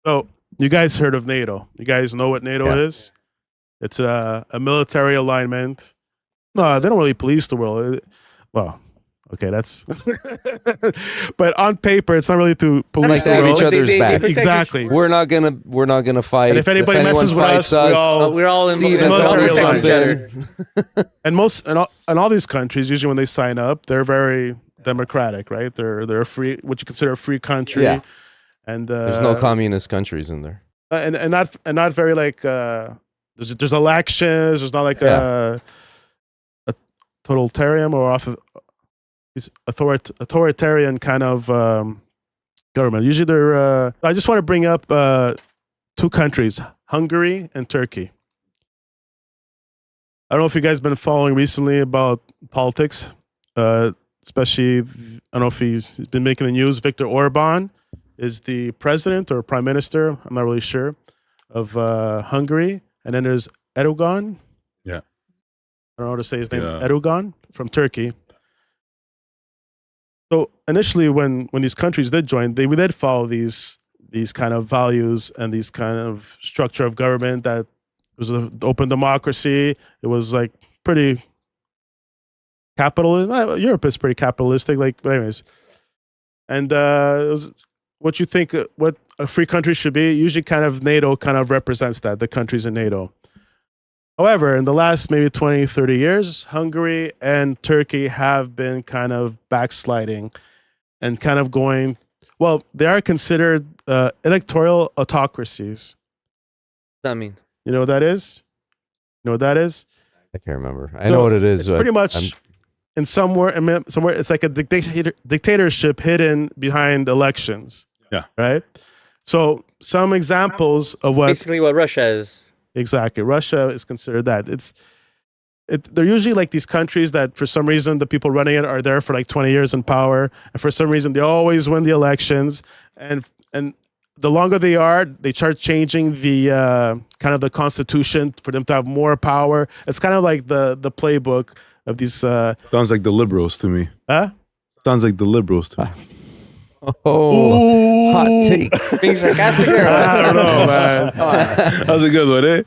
So you guys heard of NATO? You guys know what NATO Yeah. is? It's a military alignment. No, they don't really police the world. Well, okay, that's. But on paper, it's not really to police Like the they have world. each other's back. Exactly. We're not gonna fight. And if anybody anyone messes with fights us, We're all in Steve and military Tony protect each alliance. other. And all these countries, usually when they sign up, they're very democratic, right? They're a free, what you consider a free country. Yeah. And There's no communist countries in there. and not very like there's elections. There's not like a totalitarian or authoritarian kind of government. Usually they're. I just want to bring up two countries, Hungary and Turkey. I don't know if you guys been following recently about politics, especially. I don't know if he's been making the news. Viktor Orban is the president or prime minister. I'm not really sure of Hungary, and then there's Erdogan. Yeah, I don't know how to say his name. Yeah. Erdogan from Turkey. So initially, when these countries did join, we did follow these kind of values and these kind of structure of government that was an open democracy. It was like pretty capitalist. Europe is pretty capitalistic. Like, but anyways, and it was what you think what a free country should be. Usually, kind of NATO kind of represents that, the countries in NATO. However, in the last maybe 20, 30 years, Hungary and Turkey have been kind of backsliding and kind of going, well, they are considered electoral autocracies. What does that mean? You know what that is? You know what that is? I can't remember. I know what it is. It's but pretty much in somewhere, it's like a dictatorship hidden behind elections. Yeah. Right? So some examples of what... Basically what Russia is. Exactly. Russia is considered that. They're usually like these countries that for some reason the people running it are there for like 20 years in power. And for some reason they always win the elections. And the longer they are, they start changing the kind of the constitution for them to have more power. It's kind of like the playbook of these... sounds like the liberals to me. Huh? Sounds like the liberals to me. Oh, hot take. Being sarcastic or I don't know, man. That was a good one, eh?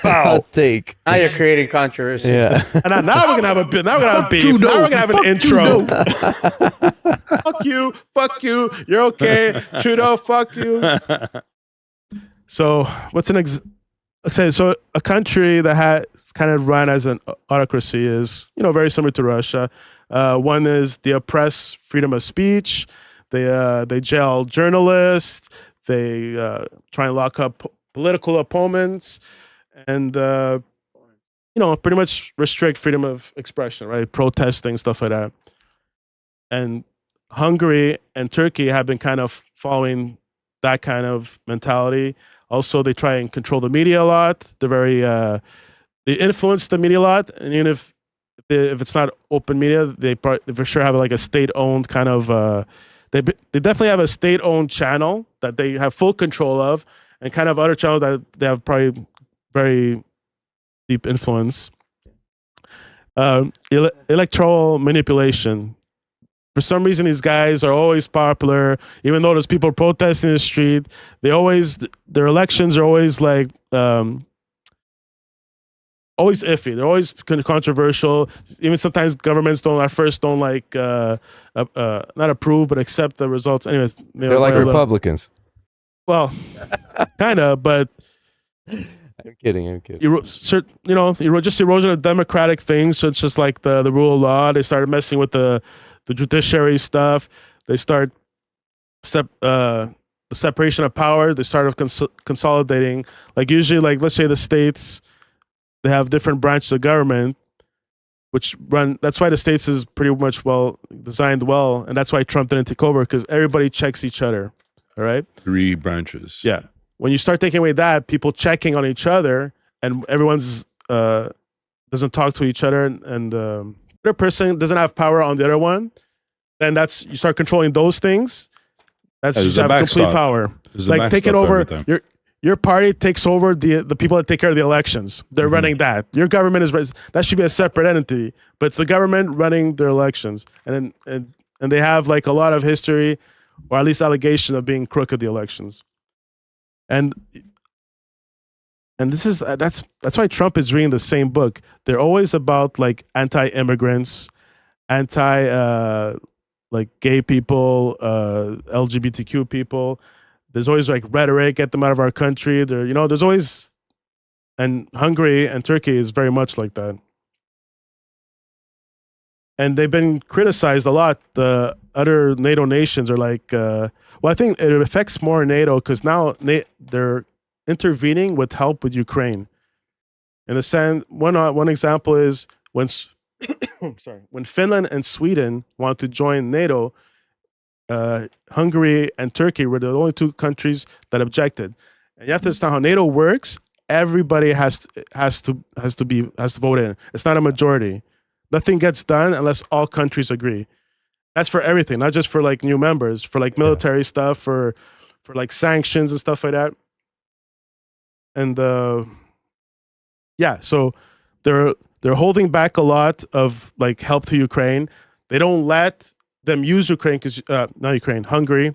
Hot take. now you're creating controversy. Yeah. And now we're gonna have a bit. Now we're gonna have beef. Now we're gonna have an intro. Fuck you. You're okay, Trudeau. Fuck you. So what's so a country that has kind of run as an autocracy is very similar to Russia. One is they oppress freedom of speech. They jail journalists. They try and lock up political opponents, and pretty much restrict freedom of expression, right? Protesting, stuff like that. And Hungary and Turkey have been kind of following that kind of mentality. Also, they try and control the media a lot. They're very they influence the media a lot, and even if it's not open media, they for sure have like a state-owned kind of. They definitely have a state-owned channel that they have full control of, and kind of other channels that they have probably very deep influence. Electoral manipulation. For some reason, these guys are always popular, even though there's people protesting in the street. Their elections are always like always iffy. They're always controversial. Even sometimes governments don't like not approve but accept the results. Anyways, They're like Republicans. Well, kind of, but I'm kidding. Just erosion of democratic things. So it's just like the rule of law. They started messing with the judiciary stuff. They start the separation of power. They started consolidating. Like usually, like let's say the states. They have different branches of government, which run. That's why the states is pretty much designed well, and that's why Trump didn't take over because everybody checks each other. All right, 3 branches. Yeah, when you start taking away that, people checking on each other, and everyone's doesn't talk to each other, and the other person doesn't have power on the other one. Then you start controlling those things. That's you have complete power. Like taking over your party takes over the people that take care of the elections. They're running that. Your government that should be a separate entity, but it's the government running their elections, and they have like a lot of history, or at least allegations of being crooked the elections. And this is that's why Trump is reading the same book. They're always about like anti-immigrants, anti like gay people, LGBTQ people. There's always like rhetoric, get them out of our country. There's always, and Hungary and Turkey is very much like that. And they've been criticized a lot. The other NATO nations are like, well, I think it affects more NATO because now they're intervening with help with Ukraine. In the sense, one example is when when Finland and Sweden want to join NATO, Hungary and Turkey were the only two countries that objected. And you have to understand how NATO works. Everybody has to vote in. It's not a majority. Nothing gets done unless all countries agree. That's for everything, not just for like new members, for like military stuff, for like sanctions and stuff like that. And so they're holding back a lot of like help to Ukraine. They don't let them use Ukraine because not Ukraine, Hungary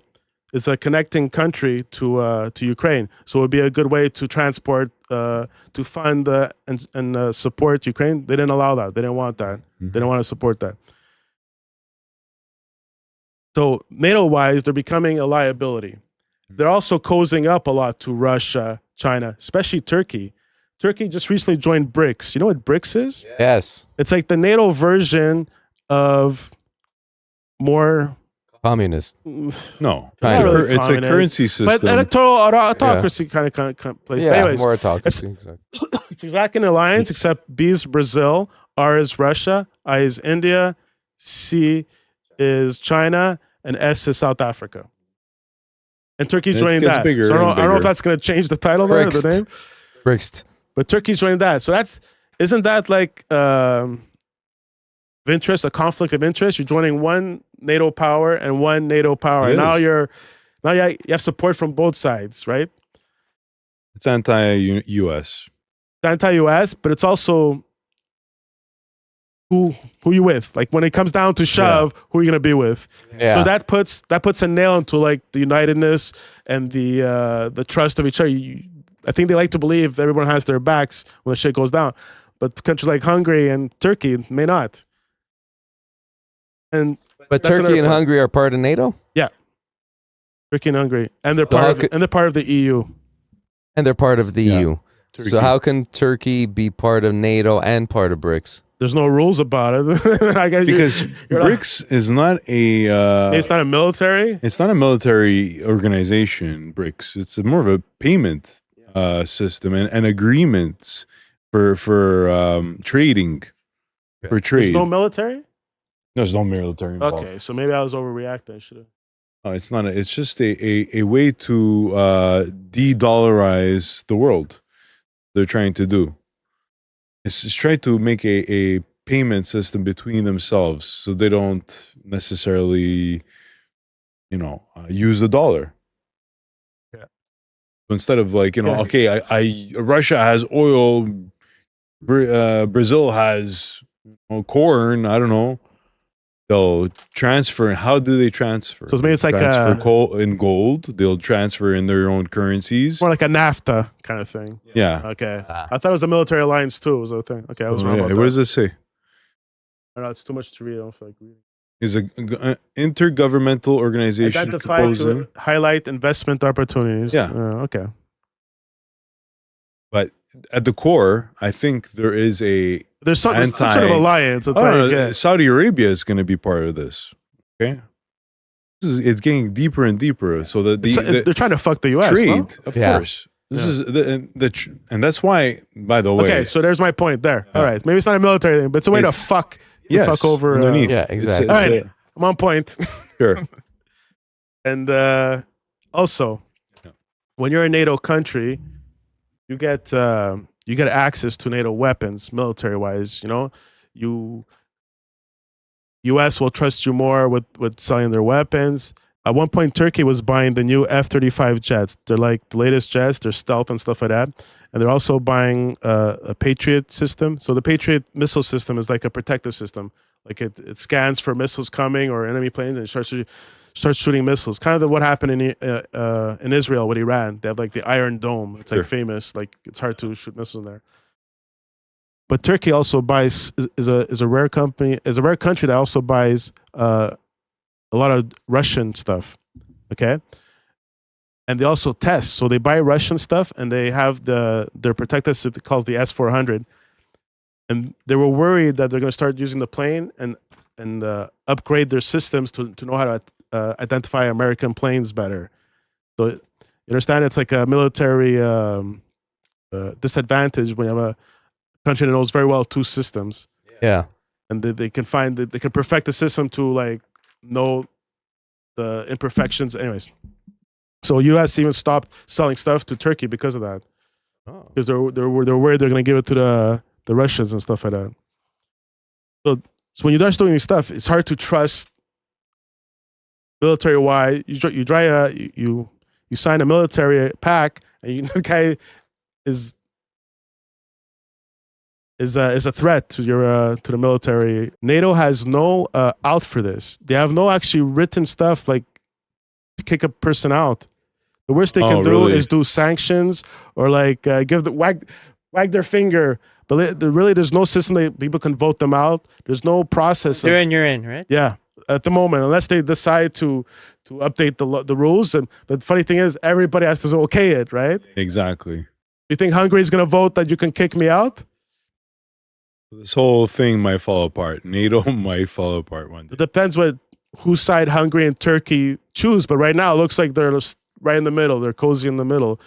is a connecting country to Ukraine. So it would be a good way to transport, to fund and support Ukraine. They didn't allow that. They didn't want that. Mm-hmm. They didn't want to support that. So NATO-wise, they're becoming a liability. They're also cozying up a lot to Russia, China, especially Turkey. Turkey just recently joined BRICS. You know what BRICS is? Yes. It's like the NATO version of more communist. No, really it's a currency system, but electoral autocracy kind of place. Yeah, but anyways, more autocracy. It's exactly an alliance, except B is Brazil, R is Russia, I is India, C is China, and S is South Africa. And Turkey's joining that. Bigger so I don't know if that's going to change the title or the name. BRICS. But Turkey's joining that. So isn't that like interest, a conflict of interest? You're joining one NATO power and one NATO power. And now you have support from both sides, right? It's anti-US. It's anti-US, but it's also who you with. Like when it comes down to shove, who are you gonna be with? Yeah. So that puts a nail into like the unitedness and the trust of each other. I think they like to believe that everyone has their backs when the shit goes down, but countries like Hungary and Turkey may not. But Turkey and Hungary are part of NATO? Yeah. Turkey and Hungary. And they're part of the EU. And they're part of the EU. Turkey. So how can Turkey be part of NATO and part of BRICS? There's no rules about it. I guess because BRICS is not a... it's not a military? It's not a military organization, BRICS. It's more of a payment system and agreements for trading. For trade. There's no military? There's no military involved. Okay, so maybe I was overreacting. I should have. No, it's not. It's just a way to de-dollarize the world. They're trying to do. It's try to make a payment system between themselves, so they don't necessarily, use the dollar. Yeah. So instead of like okay, Russia has oil, Brazil has corn. I don't know. They'll transfer. How do they transfer? So maybe it's like transfer coal in gold. They'll transfer in their own currencies. More like a NAFTA kind of thing. Yeah. Okay. I thought it was a military alliance too. Was the thing. Okay, I was wrong about that. What does it say? I don't know. It's too much to read. I don't feel like reading. Is an intergovernmental organization identified to highlight investment opportunities. Yeah. Okay. But at the core, I think there's some sort of alliance. It's Saudi Arabia is going to be part of this. Okay, it's getting deeper and deeper. So they're trying to fuck the U.S. Trade, of course. This is and that's why. By the way, okay. So there's my point there. All right, maybe it's not a military thing, but it's a way to fuck. Fuck over underneath. Yeah, exactly. All right, I'm on point. Sure. And also, when you're a NATO country, you get access to NATO weapons, military wise. U.S. will trust you more with selling their weapons. At one point, Turkey was buying the new F-35 jets. They're like the latest jets. They're stealth and stuff like that. And they're also buying a Patriot system. So the Patriot missile system is like a protective system. Like it scans for missiles coming or enemy planes and it starts to. starts shooting missiles. Kind of what happened in Israel with Iran. They have like the Iron Dome. It's like Sure. famous. Like it's hard to shoot missiles in there. But Turkey also buys is a rare company, is a rare country that also buys a lot of Russian stuff. Okay. And they also test. So they buy Russian stuff and they have their protected system called the S-400. And they were worried that they're going to start using the plane and upgrade their systems to know how to identify American planes better. So you understand it's like a military disadvantage when you have a country that knows very well two systems. Yeah. And they can they can perfect the system to like know the imperfections. Anyways. So U.S. even stopped selling stuff to Turkey because of that, because they're worried they're going to give it to the Russians and stuff like that. So when you start doing this stuff, it's hard to trust military wise. You sign a military pact, and the guy is a threat to your to the military. NATO has no out for this. They have no actually written stuff like to kick a person out. The worst they can do really? is do sanctions or like give the wag their finger. But there's no system that people can vote them out. There's no process. You're in, right? Yeah, at the moment, unless they decide to update the rules. But the funny thing is, everybody has to okay it, right? Exactly. You think Hungary is going to vote that you can kick me out? This whole thing might fall apart. NATO might fall apart one day. It depends whose side Hungary and Turkey choose. But right now, it looks like they're right in the middle. They're cozy in the middle.